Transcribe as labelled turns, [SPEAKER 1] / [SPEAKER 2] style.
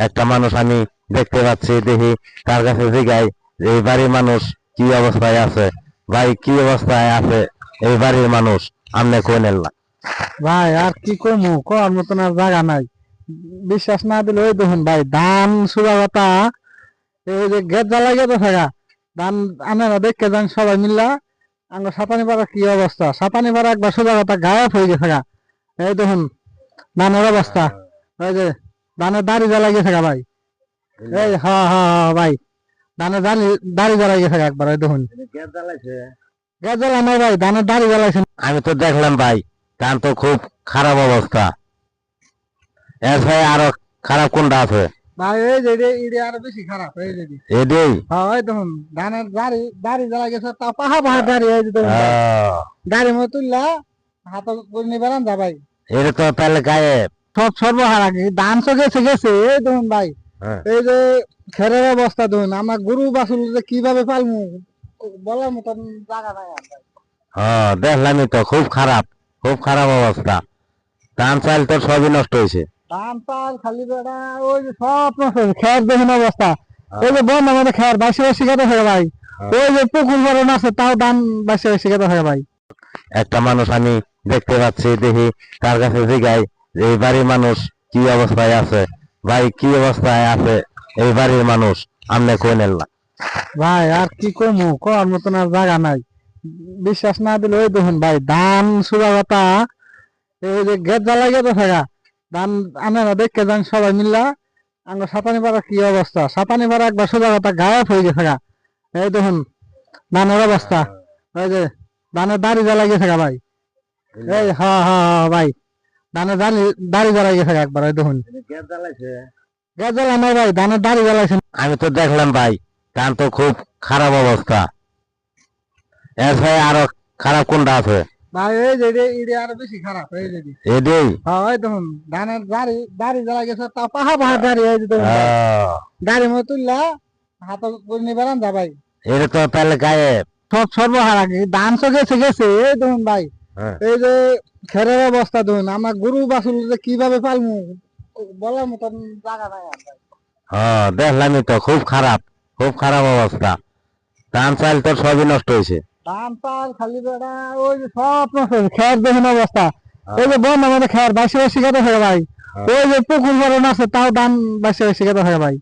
[SPEAKER 1] একটা মানুষ আমি দেখতে পাচ্ছি, দেখি তার কাছে জিগাই যে এই বাড়ির মানুষ কি অবস্থায় আছে। ভাই, কি অবস্থায় আছে এই বাড়ির মানুষ? আমনে কই নেলা
[SPEAKER 2] ভাই আর কি কমু, কর মতন আর জায়গা নাই। বিশ্বাস না দিলে ওই দেখুন ভাই, ধান সুরা কথা এই যে গেট জ্বালা গেতে থাকা ধান আনারা দেখে যান সবাই মিল্লা। আঙ্গ সাতানি পাড়া কি অবস্থা, সাতানি পাড়া একবার সোজা কথা গায়েব হয়ে গেছে গা। এই দেখুন ধানের অবস্থা, এই যে ধানের দাড়ি জ্বালা গেছে গা ভাই। এই হ্যাঁ ভাই, ধানের দাড়ি জ্বালাই গেছে গা একবার। ওই দেখুন গেট জ্বালা নাই ভাই, ধানের দাড়ি জ্বালাইছে।
[SPEAKER 1] আমি তো দেখলাম ভাই, ধান তো খুব খারাপ অবস্থা। এর ভাই আরো খারাপ কোনটা আছে?
[SPEAKER 2] ভাই এই যে এটা আরো বেশি খারাপ। এই যে
[SPEAKER 1] এটাই।
[SPEAKER 2] হ্যাঁ ওই দেখুন ধানের দাড়ি জ্বালা গেছে, তা পাহা দাড়ি। এই যে দেখুন ভাই, দাড়ি মতো তুললা হাত করে নিয়ে বেড়ান যা ভাই।
[SPEAKER 1] এটা তো তাহলে গায়েব।
[SPEAKER 2] সব সর্বহারা ধান তো গেছে গেছে। এই দেখুন ভাই, এই যে খেরের অবস্থা দেখুন, আমার গরু বাছুর যে কিভাবে পালমু বলার মতন জায়গা নাই আর ভাই।
[SPEAKER 1] হ্যাঁ, দেখলামই তো, খুব খারাপ, খুব খারাপ অবস্থা। ধান চাল তো সবই নষ্ট হয়েছে।
[SPEAKER 2] ধান পাল খালি বেড়া, ওই যে সব নষ্ট হয়েছে। খের দেখুন অবস্থা, ওই যে বন্ধ আমাদের খের বাসি বাসি খেতে হয় ভাই। ওই যে পুকুর বড় আছে, তাও ধান বাসি বাসি খেতে হয় ভাই।
[SPEAKER 1] একটা মানুষ আমি দেখতে পাচ্ছি, দেখি তার কাছে জিগাই যে এই বাড়ির মানুষ কি অবস্থায় আছে। ভাই, কি অবস্থায় আছে এই বাড়ির মানুষ? আমনে কই নেলা
[SPEAKER 2] ভাই আর কি কমু, কর মতন আর জায়গা নাই। বিশ্বাস না দিলে ওই দেখুন ভাই, ধান সুরা কথা এই যে গেট জ্বালা গেতে থাকা ধান আনারা দেখে যান সবাই মিল্লা। আঙ্গ সাতানি পাড়া কি অবস্থা, সাতানি পাড়া একবার সোজা কথা গায়েব হয়ে গেছে গা। এই দেখুন ধানের অবস্থা, ওই যে ধানের দাড়ি জ্বালা গেছে গা ভাই। এই হ্যাঁ ভাই, ধানের দাড়ি জ্বালাই গেছে গা একবার। ওই দেখুন গেট জ্বালা নাই ভাই, ধানের দাড়ি জ্বালাইছে।
[SPEAKER 1] আমি তো দেখলাম ভাই, ধান তো খুব খারাপ অবস্থা। এর ভাই আরো খারাপ কোনটা আছে?
[SPEAKER 2] ভাই এই যে এটা আরো বেশি খারাপ। এই যে
[SPEAKER 1] এটাই।
[SPEAKER 2] হ্যাঁ ওই দেখুন ধানের দাড়ি জ্বালা গেছে, তা পাহা দাড়ি। এই যে দেখুন ভাই, দাড়ি মতো তুললা হাত করে নিয়ে বেড়ান যা ভাই।
[SPEAKER 1] এটা তো তাহলে গায়েব।
[SPEAKER 2] সব সর্বহারা ধান তো গেছে গেছে। এই দেখুন ভাই, এই যে খেরের অবস্থা দেখুন, আমার গরু বাছুর যে কিভাবে পালমু বলার মতন জায়গা নাই আর ভাই।
[SPEAKER 1] হ্যাঁ, দেখলামই তো, খুব খারাপ, খুব খারাপ অবস্থা। ধান চাল তো সবই নষ্ট হয়েছে।
[SPEAKER 2] ধান পাল খালি বেড়া, ওই যে সব নষ্ট হয়েছে। খের দেখুন অবস্থা, ওই যে বন্ধ আমাদের খের বাসি বাসি খেতে হয় ভাই। ওই যে পুকুর বড় আছে, তাও ধান বাসি বাসি খেতে হয় ভাই।